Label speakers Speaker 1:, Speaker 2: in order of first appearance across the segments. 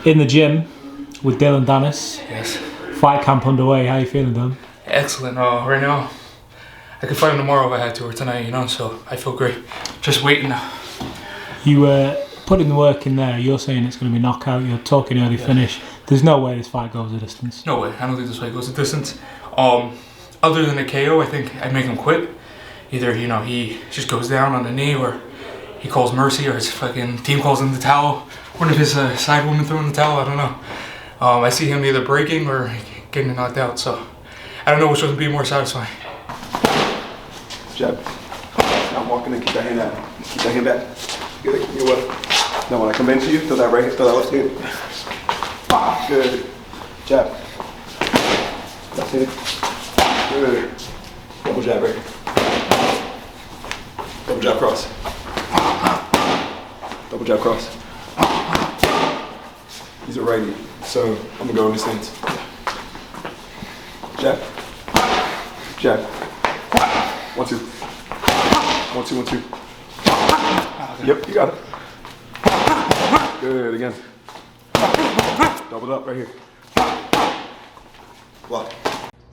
Speaker 1: In the gym with Dillon Danis.
Speaker 2: Yes.
Speaker 1: Fight camp underway. How you feeling, Dillon?
Speaker 2: Excellent. Right now, I could fight him tomorrow if I had to, or tonight, so I feel great. Just waiting now.
Speaker 1: You were putting the work in there. You're saying it's going to be knockout. You're talking early finish. There's no way this fight goes the distance.
Speaker 2: No way. I don't think this fight goes the distance. Other than a KO, I think I'd make him quit. Either, he just goes down on the knee, or he calls mercy, or his fucking team calls in the towel. One of his side women throwing the towel, I don't know. I see him either breaking or getting knocked out, so I don't know which one would be more satisfying.
Speaker 3: Jab. Now walking in, keep that hand out. Keep that hand back. Good. You're what? Now when I come into you, throw that right hand, throw that left hand. Good. Jab. Left hand. Good. Double jab right here. Double jab cross. Double jab cross. He's a righty, so I'm gonna go in this stance. Jab. Jab. 1, 2. 1, 2, 1, 2. Yep, you got it. Good, again. Doubled up right here. Block.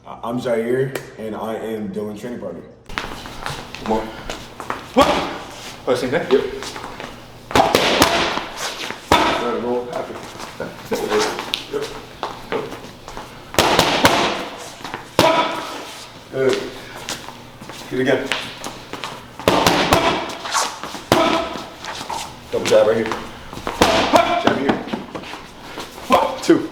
Speaker 3: I'm Jair, and I am Dillon's training partner. Come on.
Speaker 2: What? Oh, same thing?
Speaker 3: Yep. Roll after. Yep. Good. Good again. Double jab right here. Jab here. 2.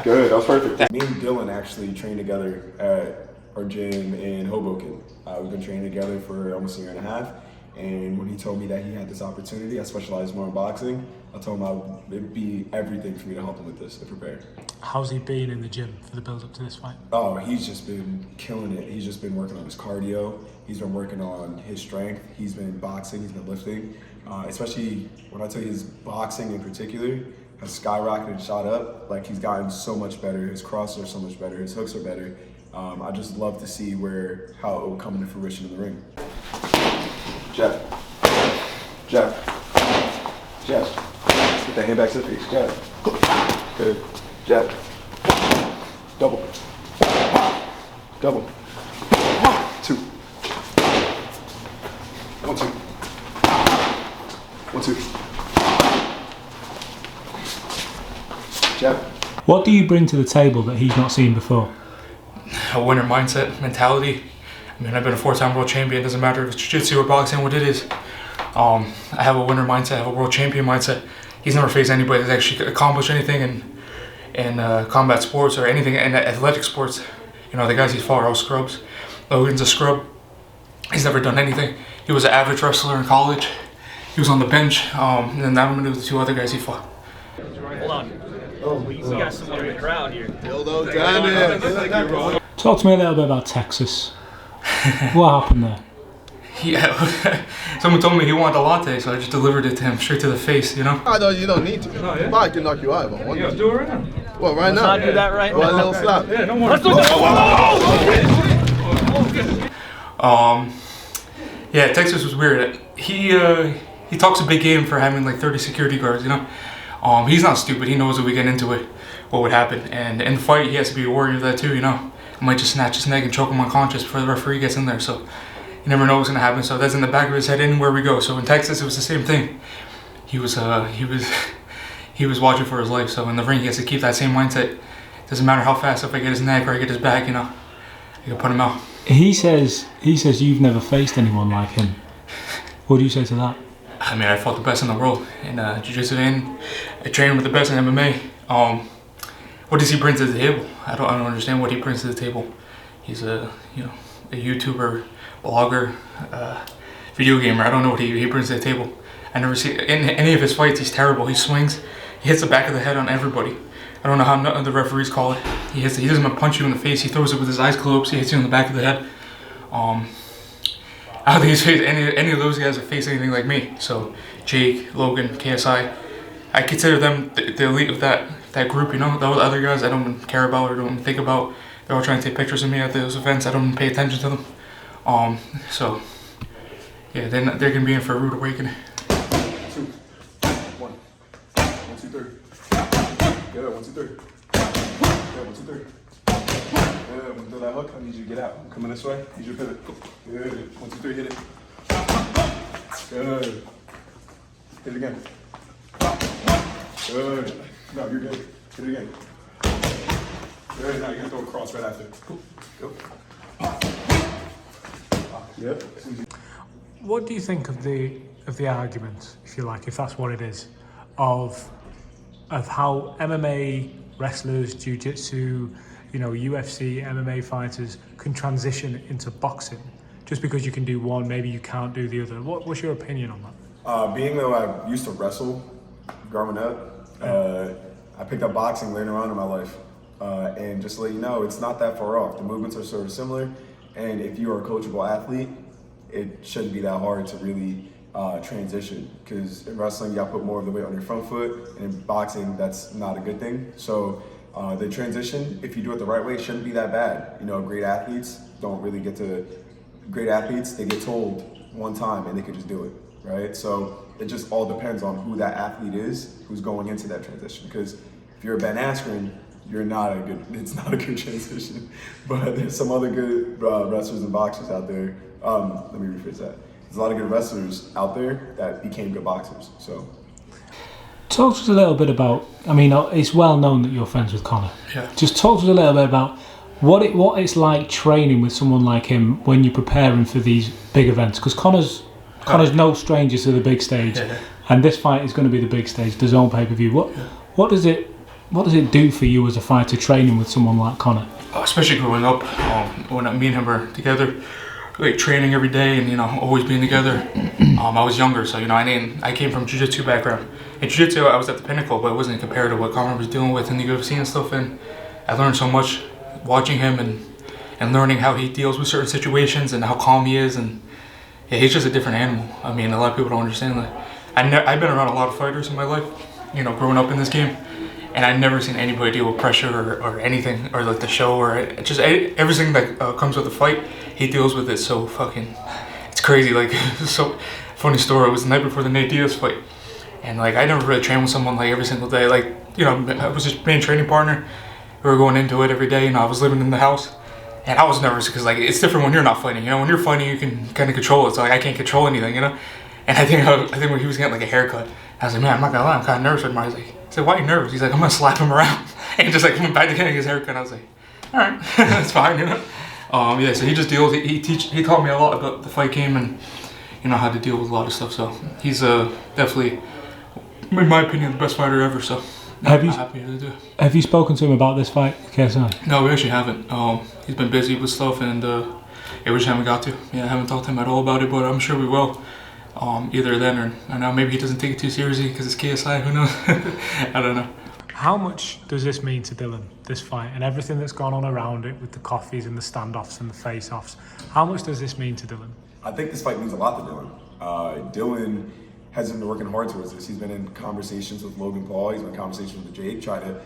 Speaker 3: Good, that was perfect. Me and Dillon actually trained together at our gym in Hoboken. We've been training together for almost a year and a half. And when he told me that he had this opportunity, I specialize more in boxing. I told him it'd be everything for me to help him with this and prepare.
Speaker 1: How's he been in the gym for the build up to this fight?
Speaker 3: Oh, he's just been killing it. He's just been working on his cardio. He's been working on his strength. He's been boxing, he's been lifting. Especially when I tell you his boxing in particular has skyrocketed and shot up. Like, he's gotten so much better. His crosses are so much better. His hooks are better. I just love to see how it will come into fruition in the ring. Jab. Jab. Jab. Get that hand back to the face. Jab. Good. Jab. Double. Double. 2. 1, 2. 1, 2. Jab.
Speaker 1: What do you bring to the table that he's not seen before?
Speaker 2: A winner mindset, mentality. I mean, I've been a 4-time world champion. It doesn't matter if it's jiu-jitsu or boxing, what it is. I have a winner mindset, I have a world champion mindset. He's never faced anybody that's actually accomplished anything in combat sports or anything in athletic sports. The guys he's fought are all scrubs. Logan's a scrub. He's never done anything. He was an average wrestler in college. He was on the bench. And then that one with the 2 other guys he fought.
Speaker 4: Hold on. We got someone in the crowd here.
Speaker 3: Dillon Danis.
Speaker 1: Talk to me a little bit about Texas. What happened there?
Speaker 2: Yeah, someone told me he wanted a latte, so I just delivered it to him straight to the face,
Speaker 5: I know you don't need to.
Speaker 2: Oh, yeah?
Speaker 5: I can knock you out if I want to.
Speaker 2: do it right now.
Speaker 5: Well, right now.
Speaker 4: Let's not do that right
Speaker 5: Well,
Speaker 4: now.
Speaker 5: a little slap.
Speaker 2: Yeah, don't worry. Yeah, Texas was weird. He talks a big game for having like 30 security guards, He's not stupid. He knows if we get into it, what would happen. And in the fight, he has to be worried of that too, He might just snatch his neck and choke him unconscious before the referee gets in there. So you never know what's gonna happen. So that's in the back of his head anywhere we go. So in Texas, it was the same thing. He was watching for his life. So in the ring, he has to keep that same mindset. Doesn't matter how fast, if I get his neck or I get his back, I can put him out.
Speaker 1: He says you've never faced anyone like him. What do you say to that?
Speaker 2: I mean, I fought the best in the world in jiu-jitsu, and I trained with the best in MMA. What does he bring to the table? I don't understand what he brings to the table. He's a YouTuber, blogger, video gamer. I don't know what he brings to the table. I never see in any of his fights. He's terrible. He swings. He hits the back of the head on everybody. I don't know how none of the referees call it. He doesn't punch you in the face. He throws it with his eyes closed. He hits you in the back of the head. I don't think he's faced any of those guys have faced anything like me. So Jake, Logan, KSI, I consider them the elite of that group. Those other guys I don't care about or don't think about. They're all trying to take pictures of me at those events. I don't pay attention to them. So yeah, they're gonna be in for a rude awakening.
Speaker 3: 2, 1, 1, 2, 3. Good, 1, 2, 3. Good, 1, 2, 3. Good, when you throw that hook, I need you to get out. I'm coming this way, need you to pivot. Good, 1, 2, 3, hit it. Good. Hit it again. Good. No, you're good. Hit it again. Good, now you're gonna throw a cross right after. Go. Yep.
Speaker 1: What do you think of the argument, if you like, if that's what it is, of how MMA wrestlers, jiu-jitsu, UFC, MMA fighters can transition into boxing just because you can do one, maybe you can't do the other? What's your opinion on that?
Speaker 3: Being though I used to wrestle growing up, I picked up boxing later on in my life. And just to let you know, it's not that far off. The movements are sort of similar. And if you are a coachable athlete, it shouldn't be that hard to really transition. Because in wrestling, you got to put more of the weight on your front foot. And in boxing, that's not a good thing. So the transition, if you do it the right way, shouldn't be that bad. Great athletes don't really get to, great athletes, they get told one time and they could just do it, right? So it just all depends on who that athlete is, who's going into that transition. Because if you're a Ben Askren, it's not a good transition. But there's some other good wrestlers and boxers out there. Let me rephrase that. There's a lot of good wrestlers out there that became good boxers. So,
Speaker 1: talk to us a little bit about, it's well known that you're friends with Conor.
Speaker 2: Yeah.
Speaker 1: Just talk to us a little bit about what it's like training with someone like him when you're preparing for these big events. Because Conor's no stranger to the big stage.
Speaker 2: Yeah.
Speaker 1: And this fight is going to be the big stage, the Zone pay-per-view. What does it do for you as a fighter training with someone like Conor?
Speaker 2: Especially growing up, when me and him were together, like training every day and always being together. I was younger, so I came from jiu-jitsu background. In jiu-jitsu, I was at the pinnacle, but it wasn't compared to what Conor was dealing with in the UFC and stuff. And I learned so much watching him and learning how he deals with certain situations and how calm he is. And yeah, he's just a different animal. A lot of people don't understand that. I've been around a lot of fighters in my life, growing up in this game. And I've never seen anybody deal with pressure or anything, or like the show, or just everything that comes with the fight. He deals with it so fucking, it's crazy. Like, so funny story. It was the night before the Nate Diaz fight, and I never really trained with someone every single day. I was his main training partner. We were going into it every day, and I was living in the house, and I was nervous because it's different when you're not fighting. When you're fighting, you can kind of control it. So I can't control anything, And I think when he was getting a haircut, I was like, man, I'm not gonna lie, I'm kind of nervous with him. I was like, I said, why are you nervous? He's like, I'm gonna slap him around. And just went back to getting his haircut. I was like, all right, that's fine, So he just deals. He taught me a lot about the fight game and how to deal with a lot of stuff. So he's definitely, in my opinion, the best fighter ever. So I'm happy to do it.
Speaker 1: Have you spoken to him about this fight, KSI?
Speaker 2: No, we actually haven't. He's been busy with stuff, and we just haven't got to. I haven't talked to him at all about it, but I'm sure we will. Either then or I know maybe he doesn't take it too seriously because it's KSI. Who knows? I don't know.
Speaker 1: How much does this mean to Dillon, this fight, and everything that's gone on around it with the coffees and the standoffs and the face-offs? How much does this mean to Dillon?
Speaker 3: I think this fight means a lot to Dillon. Dillon has been working hard towards this. He's been in conversations with Logan Paul. He's been in conversations with Jake, trying to,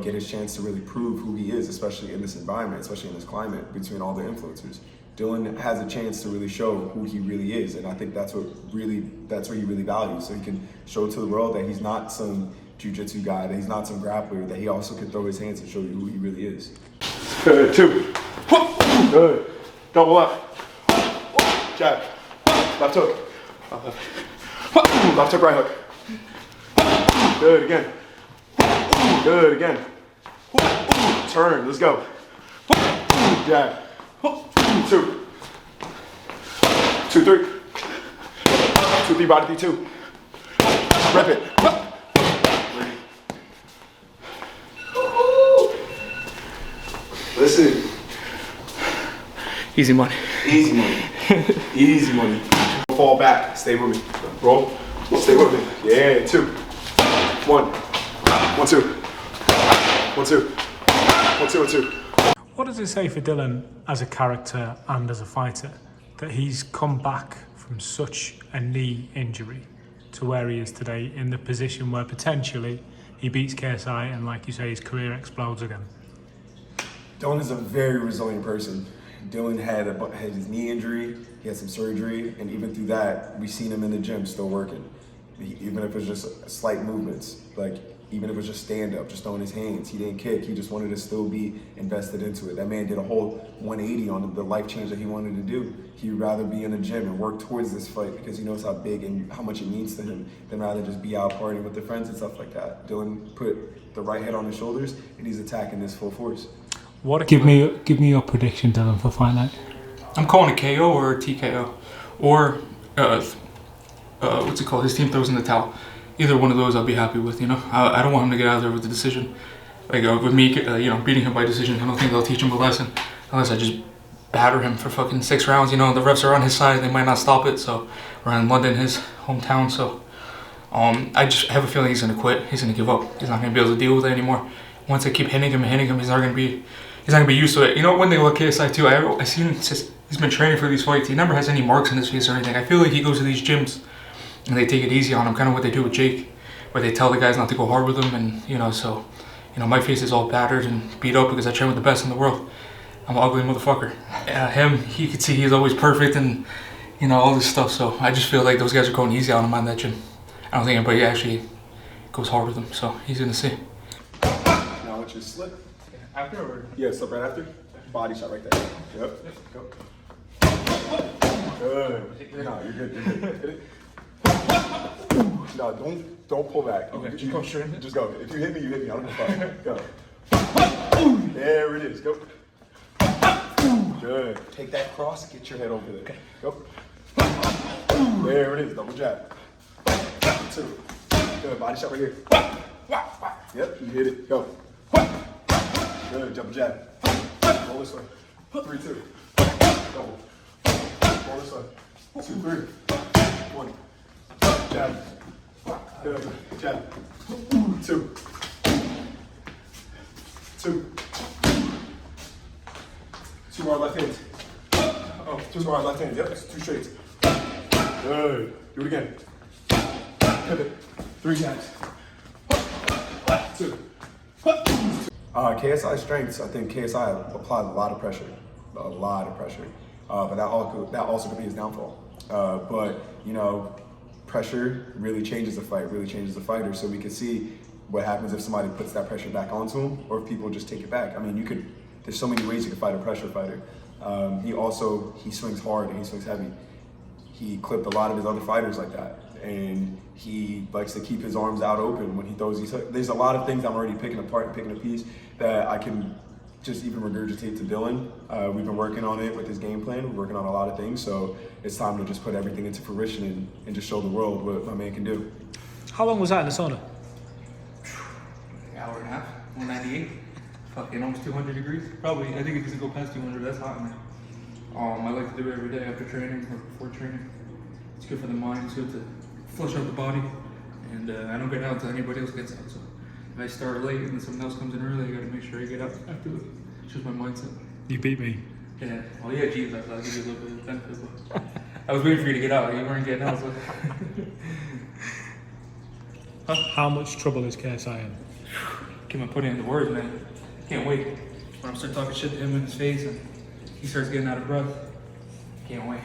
Speaker 3: get his chance to really prove who he is, especially in this environment, especially in this climate, between all the influencers. Dillon has a chance to really show who he really is, and I think that's what he really values. So he can show to the world that he's not some jiu-jitsu guy, that he's not some grappler, that he also can throw his hands and show you who he really is. Good, 2. Good. Double up. Jab. Left hook. Left hook, right hook. Good, again. Good, again. Turn, let's go. Jab. 2. 2, 3. 2, 3, body 2. Rep it. Listen.
Speaker 2: Easy money.
Speaker 3: Easy money. Easy money. Fall back. Stay with me. Roll. Stay with me. Yeah, 2. 1. 1, 2. 1, 2. 1, 2, 1, 2.
Speaker 1: What does it say for Dillon as a character and as a fighter that he's come back from such a knee injury to where he is today, in the position where potentially he beats KSI and, like you say, his career explodes again?
Speaker 3: Dillon is a very resilient person. Dillon had his knee injury, he had some surgery, and even through that, we've seen him in the gym still working. Even if it's just slight movements. even if it was just stand up, just throwing his hands. He didn't kick. He just wanted to still be invested into it. That man did a whole 180 on the life change that he wanted to do. He'd rather be in the gym and work towards this fight because he knows how big and how much it means to him than rather just be out partying with the friends and stuff like that. Dillon put the right head on his shoulders and he's attacking this full force.
Speaker 1: Give me your prediction, Dillon, for fight night.
Speaker 2: I'm calling a KO or a TKO, or what's it called? His team throws in the towel. Either one of those, I'll be happy with. You know, I don't want him to get out of there with the decision. Like with me, beating him by decision, I don't think they'll teach him a lesson unless I just batter him for fucking 6 rounds. You know, the refs are on his side; they might not stop it. So we're in London, his hometown. So I just have a feeling he's gonna quit. He's gonna give up. He's not gonna be able to deal with it anymore. Once I keep hitting him, he's not gonna be used to it. You know, one thing about KSI too, I seen him since he's been training for these fights. He never has any marks on his face or anything. I feel like he goes to these gyms and they take it easy on him, kind of what they do with Jake, where they tell the guys not to go hard with him. And so my face is all battered and beat up because I train with the best in the world. I'm an ugly motherfucker. You could see he's always perfect and all this stuff. So I just feel like those guys are going easy on him on that gym. I don't think anybody actually goes hard with him. So he's gonna see.
Speaker 3: Now let you slip.
Speaker 2: After or?
Speaker 3: Yeah, slip right after. Body shot right there. Yep. Go. Good. No, you're good. Hit it. No, don't pull back.
Speaker 2: Okay, just go straight in.
Speaker 3: Just go. If you hit me, you hit me. I don't give a fuck. Go. There it is. Go. Good. Take that cross. Get your head over there. Okay. Go. There it is. Double jab. 2. Good. Body shot right here. Yep. You hit it. Go. Good. Double jab. Roll this way. 3-2. Double. Roll this way. 2-3. 1. Jab. Good. Jab. 2. 2. 2 more left hands. Oh, 2 more left hands. Yep, 2 straights. Good. Do it again. Pivot. 3 jabs. 2. KSI strengths, I think KSI applied a lot of pressure. But that also could be his downfall. But pressure really changes the fight, really changes the fighter. So we can see what happens if somebody puts that pressure back onto him, or if people just take it back. I mean, there's so many ways you can fight a pressure fighter. He swings hard and he swings heavy. He clipped a lot of his other fighters like that. And he likes to keep his arms out open when he throws these. There's a lot of things I'm already picking apart and picking a piece that I can just even regurgitate to Dillon. We've been working on it with his game plan. We're working on a lot of things. So it's time to just put everything into fruition and just show the world what my man can do.
Speaker 1: How long was that in the sauna?
Speaker 2: Hour and a half, 198. Fucking almost 200 degrees. Probably, I think it doesn't go past 200, that's hot in there. I like to do it every day after training or before training. It's good for the mind, it's good to flush out the body. And I don't get out until anybody else gets out. So if I start late and then someone else comes in early, I gotta make sure I get out after it. It's just my mindset.
Speaker 1: You beat me.
Speaker 2: Yeah, well, yeah, geez, I'll give you a little bit of benefit. But I was waiting for you to get out, you weren't getting out. So.
Speaker 1: How much trouble is KSI in?
Speaker 2: Can't even put it into words, man. Can't wait. When I start talking shit to him in his face and he starts getting out of breath, can't wait.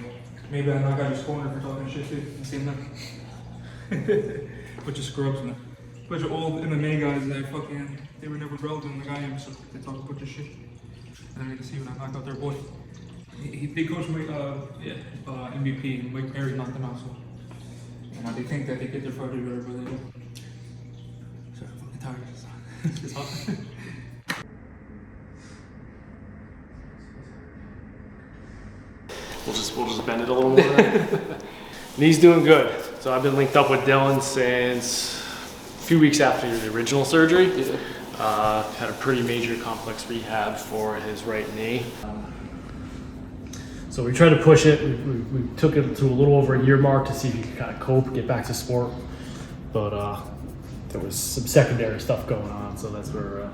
Speaker 2: Maybe I knock out his corner for talking shit too at the same time. Bunch of scrubs, man. Bunch of old MMA guys that they were never relevant like I am, so they talk a bunch of shit. And I'm gonna see when I knock out their boy. They coach my MVP and Mike Perry knocked him out, so they think that they get their fight or whatever, but they don't. So I'm fucking tired. It's hot.
Speaker 6: We'll just bend it a little more. And he's doing good. So I've been linked up with Dillon since a few weeks after the original surgery. Had a pretty major complex rehab for his right knee. So we tried to push it. We took it to a little over a year mark to see if he could kind of cope, get back to sport. But there was some secondary stuff going on. So that's where a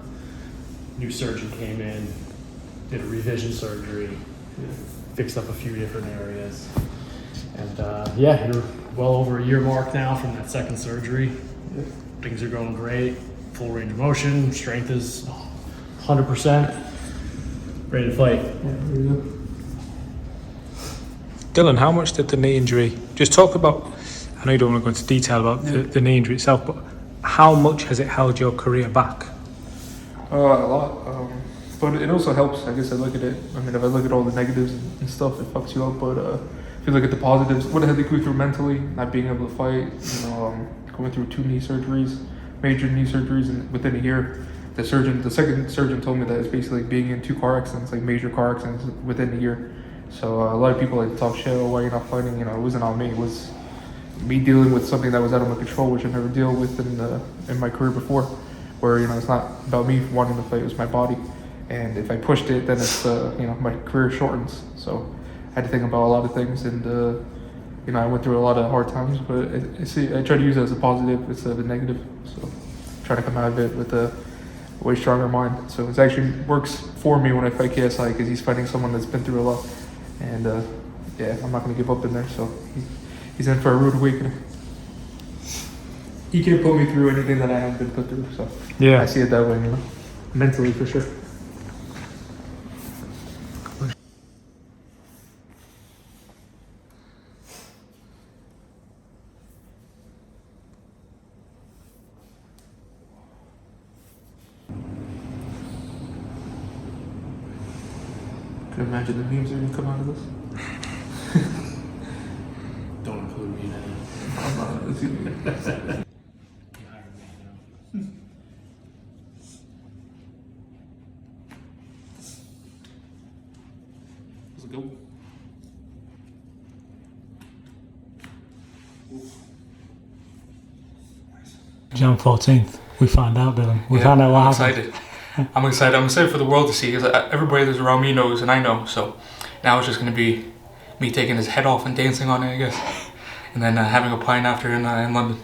Speaker 6: new surgeon came in, did a revision surgery, fixed up a few different areas. And you're well over a year mark now from that second surgery. Things are going great. Full range of motion, strength is 100%. Ready to fight.
Speaker 1: Dillon, how much did the knee injury, just talk about, I know you don't want to go into detail about the knee injury itself, but how much has it held your career back?
Speaker 2: A lot. But it also helps. I guess I look at it. I mean, if I look at all the negatives and stuff, it fucks you up. But if you look at the positives, what I had to go through mentally, not being able to fight, going through 2 knee surgeries, major knee surgeries within a year. The second surgeon told me that it's basically being in 2 car accidents, like major car accidents within a year. So a lot of people like talk shit, oh, why you're not fighting? It wasn't on me. It was me dealing with something that was out of my control, which I never deal with in my career before. Where it's not about me wanting to fight; it was my body. And if I pushed it, then it's my career shortens. So I had to think about a lot of things, and I went through a lot of hard times. But I try to use it as a positive instead of a negative. So try to come out of it with a way stronger mind. So it actually works for me when I fight KSI because he's fighting someone that's been through a lot. And I'm not going to give up in there. So he's in for a rude awakening. He can't put me through anything that I haven't been put through. So I see it that way, mentally for sure. Can you imagine the memes that are going to come out of this?
Speaker 6: Don't include me in any.
Speaker 2: Let's go.
Speaker 1: Jan 14th, we find out, Dillon. We found out what happened.
Speaker 2: I'm excited. I'm excited for the world to see because everybody that's around me knows and I know. So now it's just going to be me taking his head off and dancing on it, I guess. And then having a pint after in London.